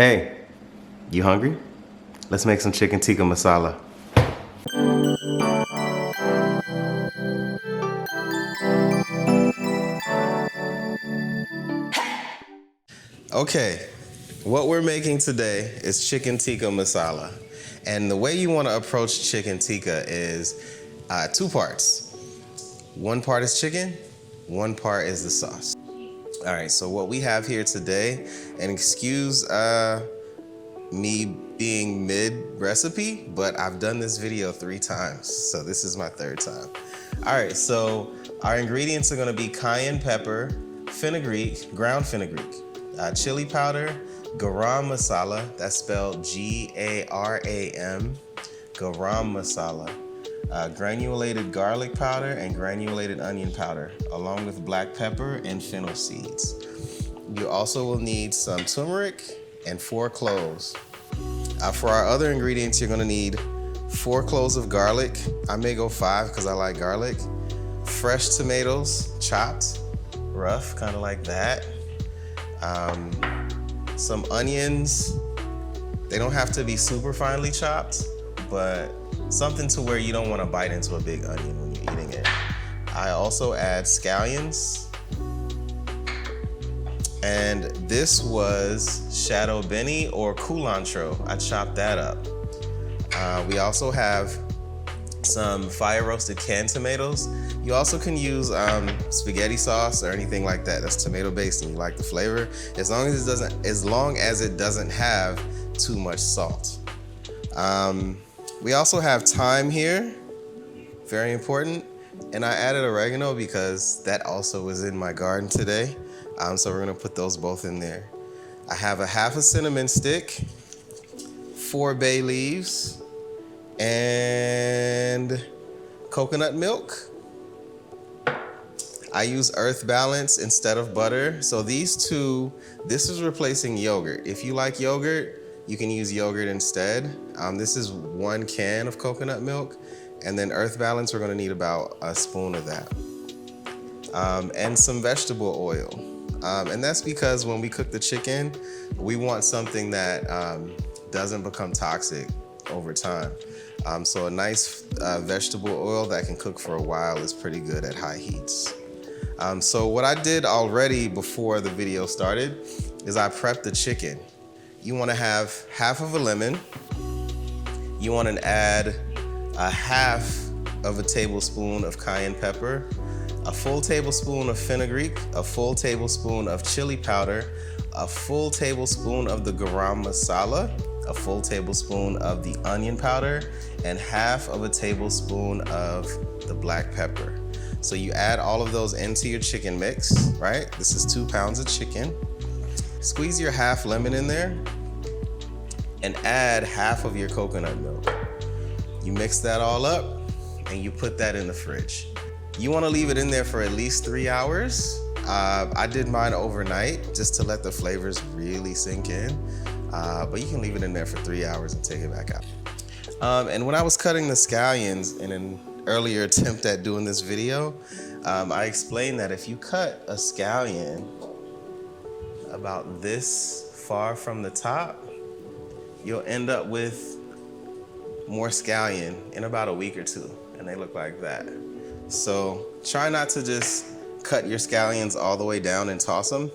Hey, you hungry? Let's make some chicken tikka masala. Okay, what we're making today is chicken tikka masala. And the way you want to approach chicken tikka is two parts. One part is chicken, one part is the sauce. All right, so what we have here today, and excuse me being mid-recipe, but I've done this video 3 times, so this is my 3rd time. All right, so our ingredients are gonna be cayenne pepper, fenugreek, ground fenugreek, chili powder, garam masala, that's spelled G-A-R-A-M, garam masala, granulated garlic powder and granulated onion powder, along with black pepper and fennel seeds. You also will need some turmeric and 4 cloves. For our other ingredients, you're gonna need 4 cloves of garlic. I may go 5 because I like garlic. Fresh tomatoes, chopped, rough, kind of like that. Some onions. They don't have to be super finely chopped, but something to where you don't want to bite into a big onion when you're eating it. I also add scallions. And this was shadow benny or culantro. I chopped that up. We also have some fire roasted canned tomatoes. You also can use spaghetti sauce or anything like that that's tomato based and you like the flavor, as long as it doesn't have too much salt. We also have thyme here, very important. And I added oregano because that also was in my garden today. So we're gonna put those both in there. I have a half a cinnamon stick, 4 bay leaves, and coconut milk. I use Earth Balance instead of butter. So these two, this is replacing yogurt. If you like yogurt, you can use yogurt instead. This is 1 can of coconut milk. And then Earth Balance, we're gonna need about a spoon of that. And some vegetable oil. And that's because when we cook the chicken, we want something that doesn't become toxic over time. So a nice vegetable oil that can cook for a while is pretty good at high heats. So what I did already before the video started is I prepped the chicken. You wanna have half of a lemon. You wanna add a half of a tablespoon of cayenne pepper, a full tablespoon of fenugreek, a full tablespoon of chili powder, a full tablespoon of the garam masala, a full tablespoon of the onion powder, and half of a tablespoon of the black pepper. So you add all of those into your chicken mix, right? This is 2 pounds of chicken. Squeeze your half lemon in there and add half of your coconut milk. You mix that all up and you put that in the fridge. You wanna leave it in there for at least 3 hours. I did mine overnight just to let the flavors really sink in. But you can leave it in there for 3 hours and take it back out. And when I was cutting the scallions in an earlier attempt at doing this video, I explained that if you cut a scallion about this far from the top, you'll end up with more scallion in about a week or 2, and they look like that. So try not to just cut your scallions all the way down and toss them,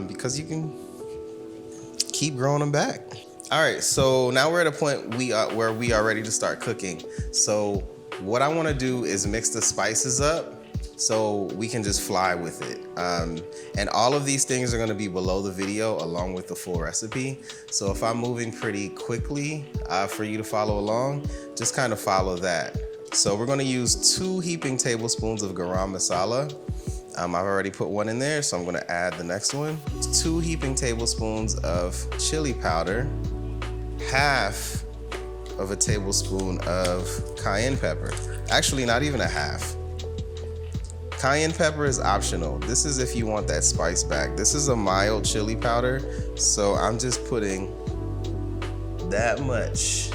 because you can keep growing them back. All right, so now we're at a point where we are ready to start cooking. So what I wanna do is mix the spices up so we can just fly with it. And all of these things are gonna be below the video along with the full recipe. So if I'm moving pretty quickly for you to follow along, just kind of follow that. So we're gonna use 2 heaping tablespoons of garam masala. I've already put 1 in there, so I'm gonna add the next one. 2 heaping tablespoons of chili powder, half of a tablespoon of cayenne pepper. Actually, not even a half. Cayenne pepper is optional. This is if you want that spice back. This is a mild chili powder, so I'm just putting that much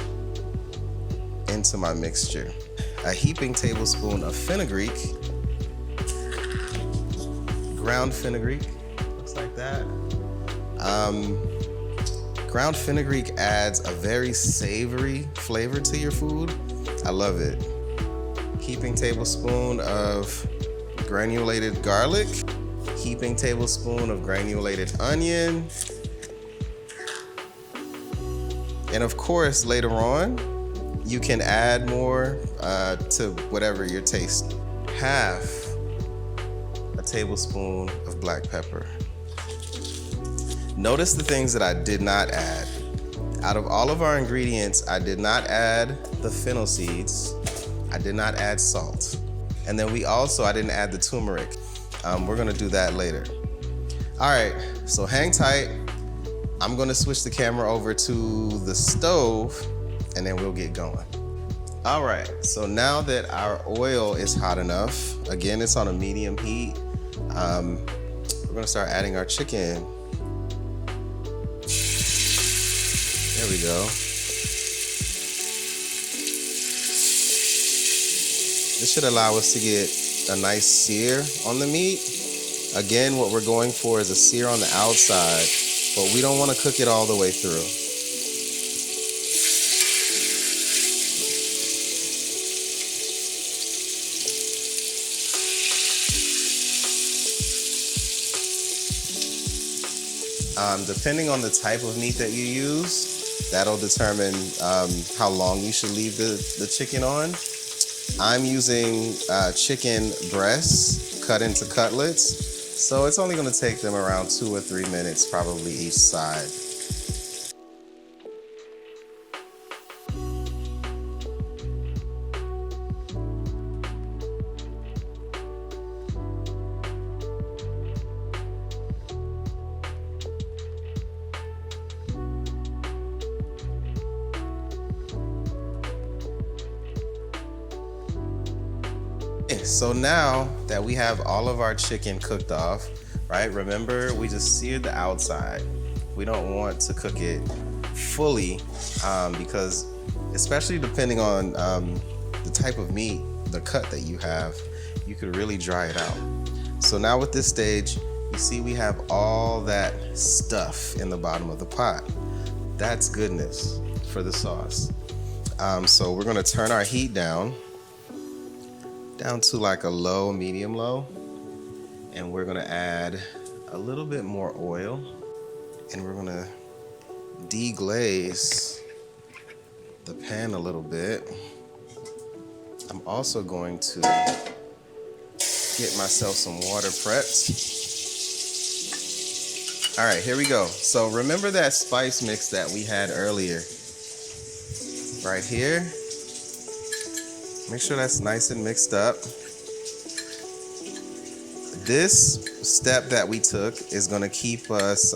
into my mixture. A heaping tablespoon of fenugreek, ground fenugreek, looks like that. Ground fenugreek adds a very savory flavor to your food. I love it. Heaping tablespoon of granulated garlic. Heaping tablespoon of granulated onion. And of course, later on, you can add more to whatever your taste. Half a tablespoon of black pepper. Notice the things that I did not add. Out of all of our ingredients, I did not add the fennel seeds. I did not add salt. And then I didn't add the turmeric. We're gonna do that later. All right, so hang tight. I'm gonna switch the camera over to the stove and then we'll get going. All right, so now that our oil is hot enough, again, it's on a medium heat, we're gonna start adding our chicken. There we go. This should allow us to get a nice sear on the meat. Again, what we're going for is a sear on the outside, but we don't want to cook it all the way through. Depending on the type of meat that you use, that'll determine how long you should leave the chicken on. I'm using chicken breasts cut into cutlets, so it's only going to take them around 2 or 3 minutes, probably each side. So now that we have all of our chicken cooked off, right? Remember, we just seared the outside. We don't want to cook it fully because especially depending on the type of meat, the cut that you have, you could really dry it out. So now with this stage, you see we have all that stuff in the bottom of the pot. That's goodness for the sauce. So we're gonna turn our heat down to like a low, medium low. And we're gonna add a little bit more oil and we're gonna deglaze the pan a little bit. I'm also going to get myself some water prepped. All right, here we go. So remember that spice mix that we had earlier? Right here. Make sure that's nice and mixed up. This step that we took is gonna keep us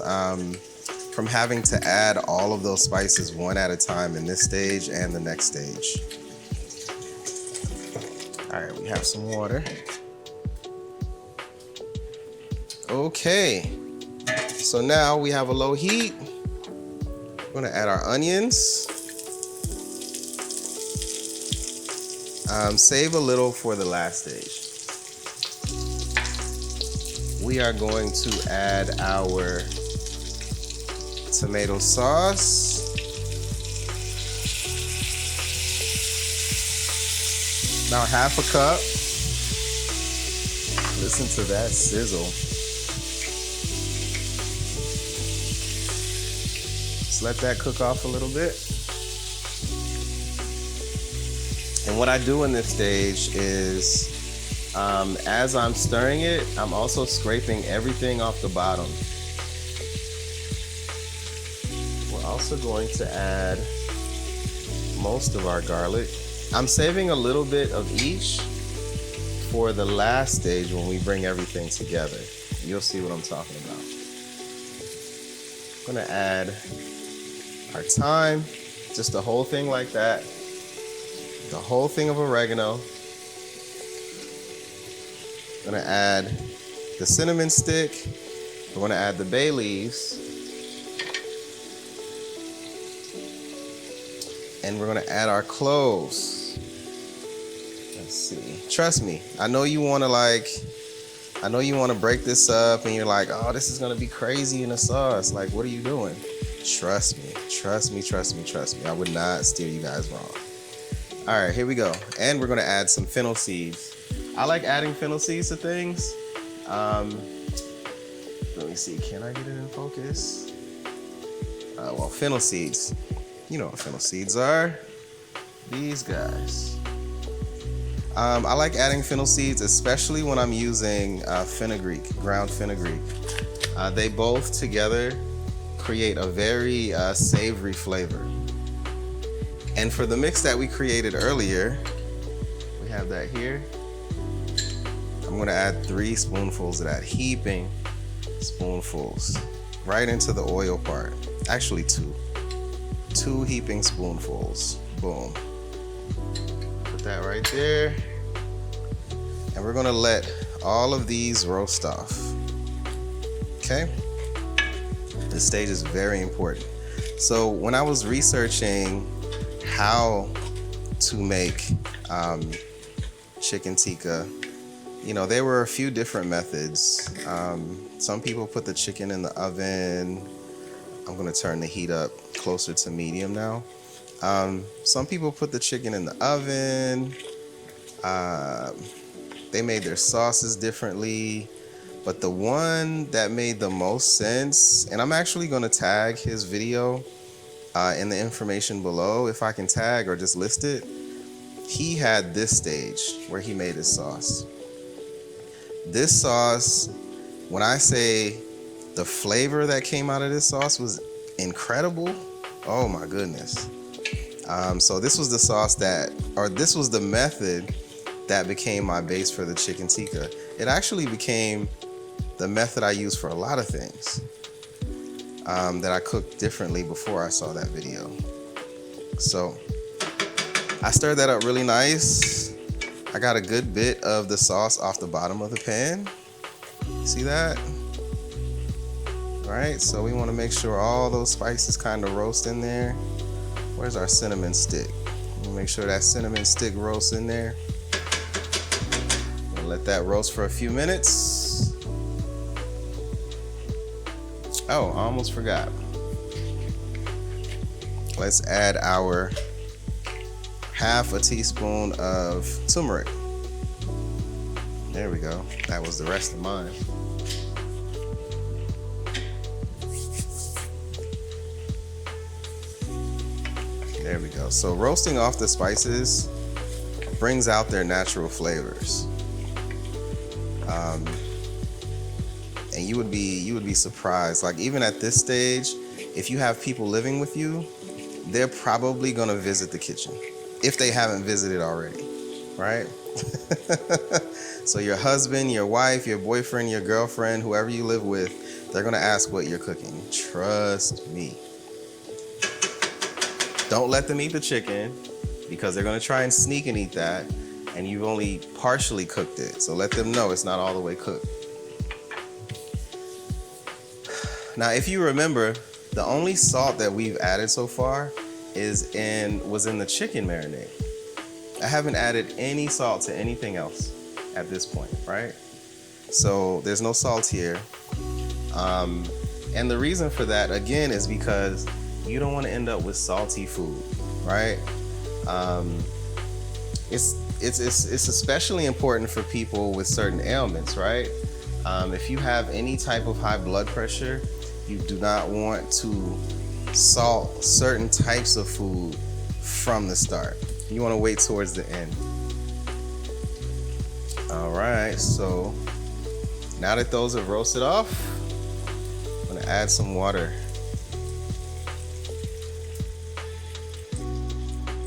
from having to add all of those spices one at a time in this stage and the next stage. All right, we have some water. Okay, so now we have a low heat. We're gonna add our onions. Save a little for the last stage. We are going to add our tomato sauce. About half a cup. Listen to that sizzle. Just let that cook off a little bit. And what I do in this stage is, as I'm stirring it, I'm also scraping everything off the bottom. We're also going to add most of our garlic. I'm saving a little bit of each for the last stage when we bring everything together. You'll see what I'm talking about. I'm gonna add our thyme, just the whole thing like that. The whole thing of oregano. I'm gonna add the cinnamon stick. We're gonna add the bay leaves. And we're gonna add our cloves. Let's see. Trust me, I know you wanna break this up and you're like, oh, this is gonna be crazy in the sauce. Like, what are you doing? Trust me, trust me, trust me, trust me. I would not steer you guys wrong. All right, here we go. And we're gonna add some fennel seeds. I like adding fennel seeds to things. Let me see, can I get it in focus? Well, fennel seeds. You know what fennel seeds are. These guys. I like adding fennel seeds, especially when I'm using fenugreek, ground fenugreek. They both together create a very savory flavor. And for the mix that we created earlier, we have that here. I'm gonna add 3 spoonfuls of that, heaping spoonfuls right into the oil part. Actually 2. 2 heaping spoonfuls. Boom. Put that right there. And we're gonna let all of these roast off. Okay? This stage is very important. So when I was researching how to make chicken tikka, you know, there were a few different methods. Some people put the chicken in the oven. I'm gonna turn the heat up closer to medium now. Some people put the chicken in the oven. They made their sauces differently. But the one that made the most sense, and I'm actually gonna tag his video in the information below, if I can tag or just list it. He had this stage where he made his sauce. This sauce, when I say the flavor that came out of this sauce was incredible, oh my goodness. So this was the sauce this was the method that became my base for the chicken tikka. It actually became the method I use for a lot of things that I cooked differently before I saw that video. So I stirred that up really nice. I got a good bit of the sauce off the bottom of the pan. See that? All right, so we want to make sure all those spices kind of roast in there. Where's our cinnamon stick? We'll make sure that cinnamon stick roasts in there. We'll let that roast for a few minutes. Oh, I almost forgot. Let's add our half a teaspoon of turmeric. There we go. That was the rest of mine. There we go. So roasting off the spices brings out their natural flavors. And you would be surprised. Like even at this stage, if you have people living with you, they're probably gonna visit the kitchen if they haven't visited already, right? So your husband, your wife, your boyfriend, your girlfriend, whoever you live with, they're gonna ask what you're cooking. Trust me. Don't let them eat the chicken because they're gonna try and sneak and eat that, and you've only partially cooked it. So let them know it's not all the way cooked. Now, if you remember, the only salt that we've added so far was in the chicken marinade. I haven't added any salt to anything else at this point, right? So there's no salt here. And the reason for that, again, is because you don't want to end up with salty food, right? It's especially important for people with certain ailments, right? If you have any type of high blood pressure, you do not want to salt certain types of food from the start. You want to wait towards the end. All right, so now that those have roasted off, I'm gonna add some water.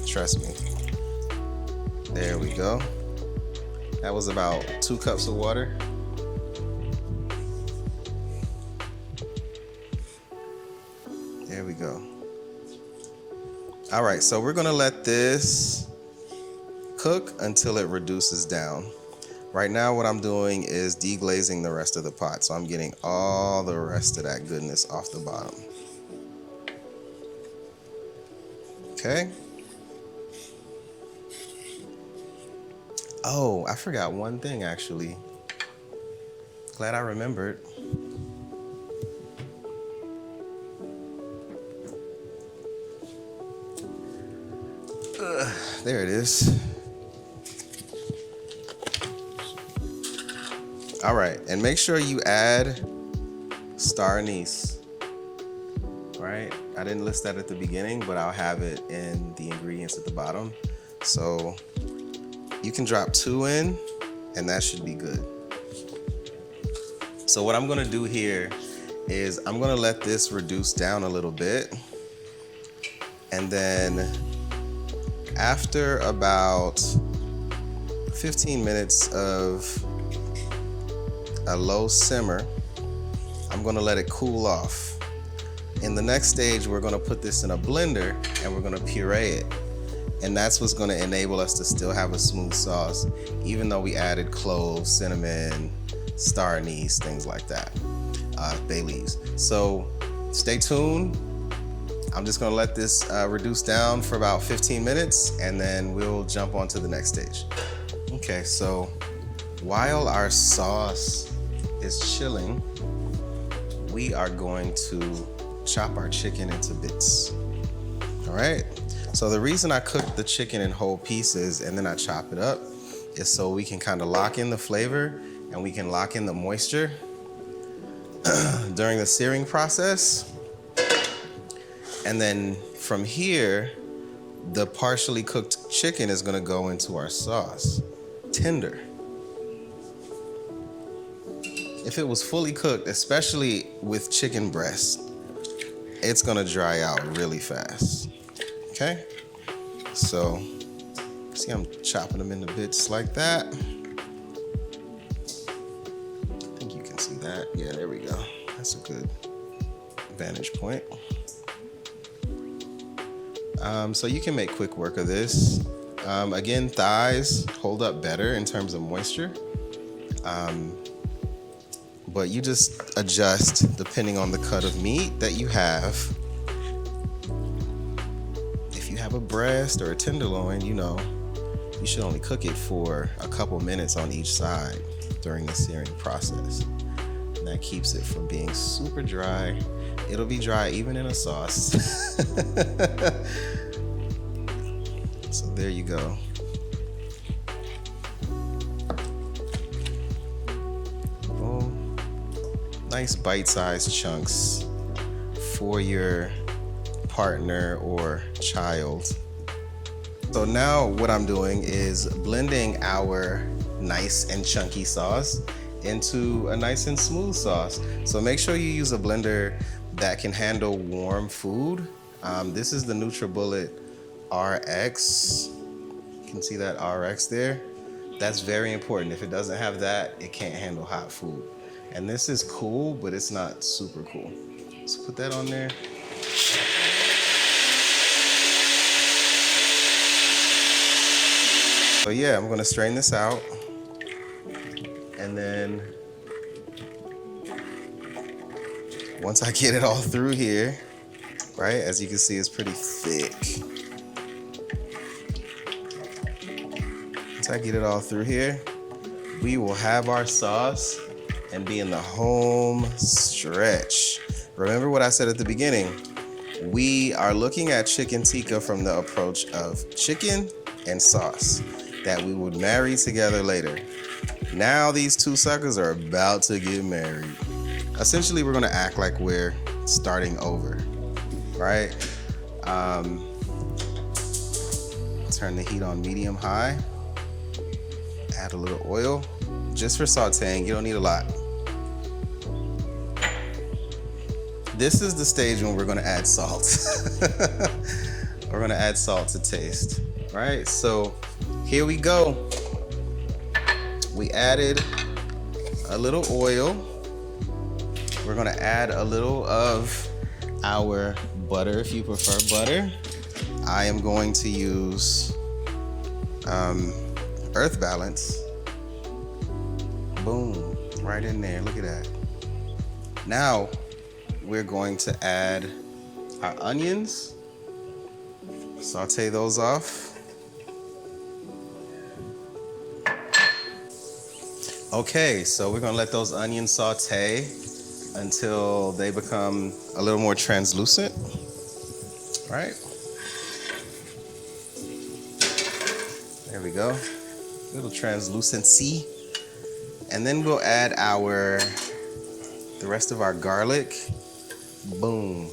Trust me. There we go. That was about 2 cups of water. There we go. All right, so we're gonna let this cook until it reduces down. Right now, what I'm doing is deglazing the rest of the pot. So I'm getting all the rest of that goodness off the bottom. Okay. Oh, I forgot one thing actually. Glad I remembered. There it is. All right, and make sure you add star anise. Right? I didn't list that at the beginning, but I'll have it in the ingredients at the bottom. So you can drop 2 in, and that should be good. So what I'm gonna do here is I'm gonna let this reduce down a little bit. And then after about 15 minutes of a low simmer, I'm gonna let it cool off. In the next stage, we're gonna put this in a blender and we're gonna puree it. And that's what's gonna enable us to still have a smooth sauce, even though we added cloves, cinnamon, star anise, things like that, bay leaves. So stay tuned. I'm just gonna let this reduce down for about 15 minutes and then we'll jump on to the next stage. Okay, so while our sauce is chilling, we are going to chop our chicken into bits. All right, so the reason I cook the chicken in whole pieces and then I chop it up is so we can kind of lock in the flavor and we can lock in the moisture during the searing process. And then from here, the partially cooked chicken is gonna go into our sauce, tender. If it was fully cooked, especially with chicken breast, it's gonna dry out really fast, okay? So, see I'm chopping them into bits like that. I think you can see that. Yeah, there we go. That's a good vantage point. So you can make quick work of this. Again, thighs hold up better in terms of moisture. But you just adjust depending on the cut of meat that you have. If you have a breast or a tenderloin, you know, you should only cook it for a couple minutes on each side during the searing process. And that keeps it from being super dry. It'll be dry even in a sauce. So there you go. Nice bite-sized chunks for your partner or child. So now what I'm doing is blending our nice and chunky sauce into a nice and smooth sauce. So make sure you use a blender that can handle warm food. This is the NutriBullet RX. You can see that RX there. That's very important. If it doesn't have that, it can't handle hot food. And this is cool, but it's not super cool. So put that on there. So yeah, I'm gonna strain this out. And then once I get it all through here, right, as you can see, it's pretty thick. Once I get it all through here, we will have our sauce and be in the home stretch. Remember what I said at the beginning? We are looking at chicken tikka from the approach of chicken and sauce that we would marry together later. Now these two suckers are about to get married. Essentially, we're gonna act like we're starting over, right? Turn the heat on medium high. Add a little oil, just for sauteing. You don't need a lot. This is the stage when we're gonna add salt. We're gonna add salt to taste, right? So here we go. We added a little oil. We're gonna add a little of our butter, if you prefer butter. I am going to use Earth Balance. Boom, right in there, look at that. Now, we're going to add our onions. Saute those off. Okay, so we're gonna let those onions saute until they become a little more translucent, right? There we go. Little translucency. And then we'll add the rest of our garlic. Boom.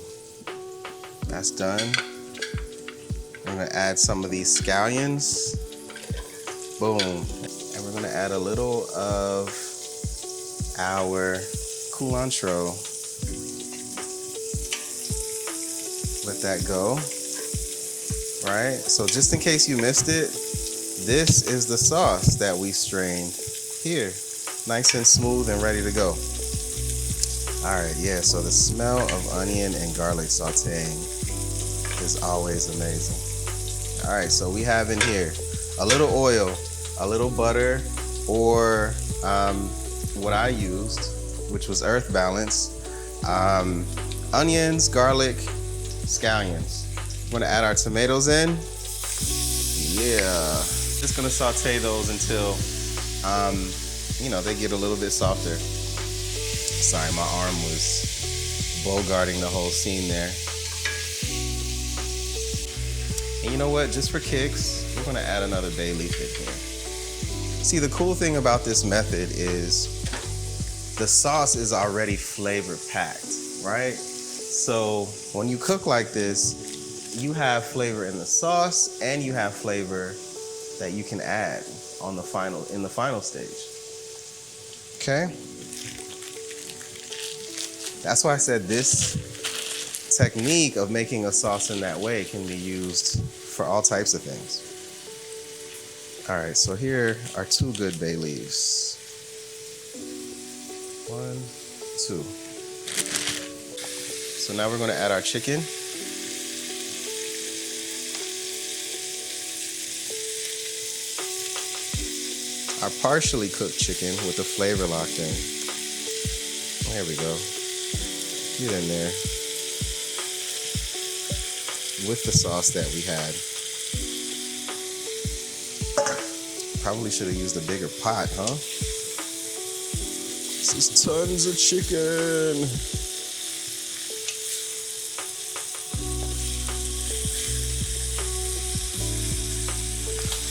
That's done. We're gonna add some of these scallions. Boom. And we're gonna add a little of our culantro. Let that go. Right? So just in case you missed it, this is the sauce that we strained here. Nice and smooth and ready to go. All right, yeah, so the smell of onion and garlic sauteing is always amazing. All right, so we have in here a little oil, a little butter, or what I used, which was Earth Balance, onions, garlic, scallions. We're gonna add our tomatoes in. Yeah, just gonna saute those until, they get a little bit softer. Sorry, my arm was bogarting the whole scene there. And you know what? Just for kicks, we're gonna add another bay leaf in here. See, the cool thing about this method is the sauce is already flavor packed, right? So when you cook like this, you have flavor in the sauce and you have flavor that you can add in the final stage. Okay? That's why I said this technique of making a sauce in that way can be used for all types of things. All right, so here are 2 good bay leaves. 1, 2. So now we're gonna add our chicken. Our partially cooked chicken with the flavor locked in. There we go. Get in there with the sauce that we had. Probably should have used a bigger pot, huh? This is tons of chicken.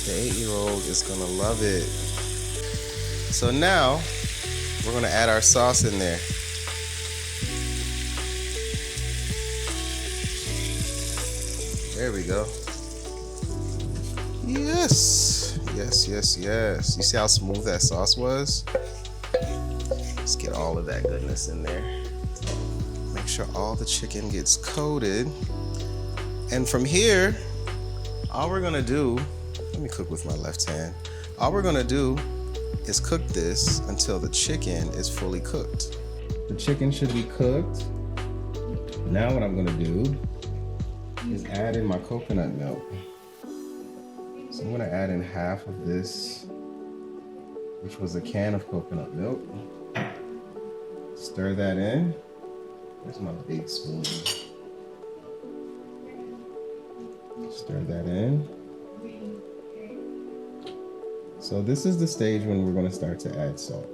The 8-year-old is gonna love it. So now we're gonna add our sauce in there. There we go. Yes, yes, yes, yes. You see how smooth that sauce was? Let's get all of that goodness in there. Make sure all the chicken gets coated. And from here, all we're gonna do, let me cook with my left hand. All we're gonna do is cook this until the chicken is fully cooked. The chicken should be cooked. Now what I'm gonna do is add in my coconut milk. So I'm gonna add in half of this, which was a can of coconut milk. Stir that in. Where's my big spoon? Stir that in. So this is the stage when we're gonna start to add salt.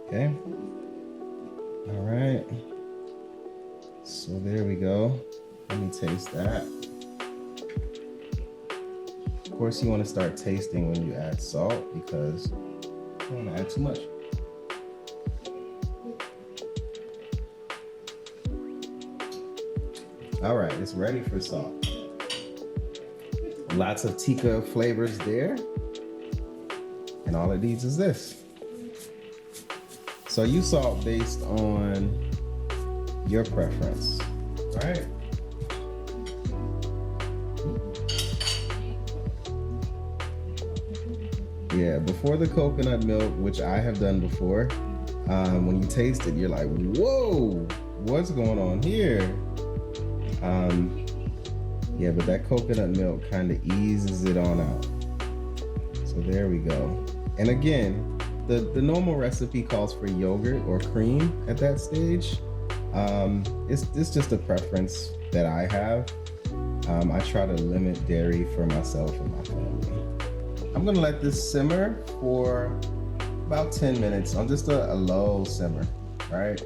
Okay? All right. So there we go. Let me taste that. Of course, you want to start tasting when you add salt because you don't want to add too much. All right, it's ready for salt. Lots of tikka flavors there. And all it needs is this. So you salt based on your preference, right? Yeah, before the coconut milk, which I have done before, when you taste it, you're like, whoa, what's going on here? Yeah, but that coconut milk kind of eases it on out. So there we go. And again, the normal recipe calls for yogurt or cream at that stage. It's just a preference that I have. I try to limit dairy for myself and my family. I'm gonna let this simmer for about 10 minutes on just a low simmer, right?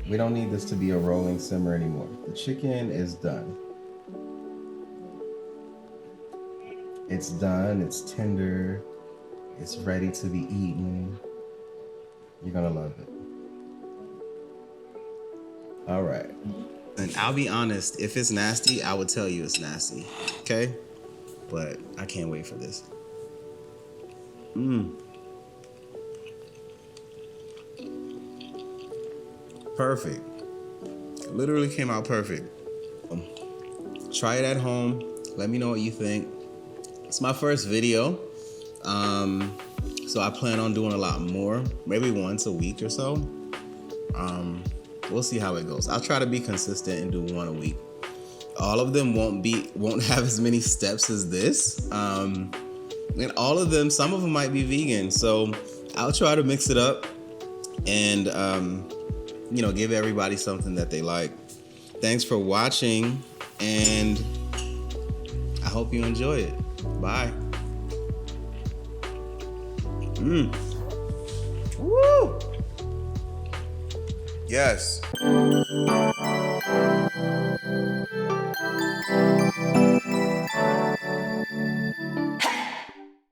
We don't need this to be a rolling simmer anymore. The chicken is done. It's done, it's tender, it's ready to be eaten. You're gonna love it. All right. And I'll be honest, if it's nasty, I would tell you it's nasty, okay? But I can't wait for this. Perfect. It literally came out perfect. Try it at home. Let me know what you think. It's my first video, so I plan on doing a lot more, maybe once a week or so. We'll see how it goes. I'll try to be consistent and do one a week. All of them won't have as many steps as this, and all of them, some of them might be vegan. So I'll try to mix it up and give everybody something that they like. Thanks for watching, and I hope you enjoy it. Bye. Woo! Yes.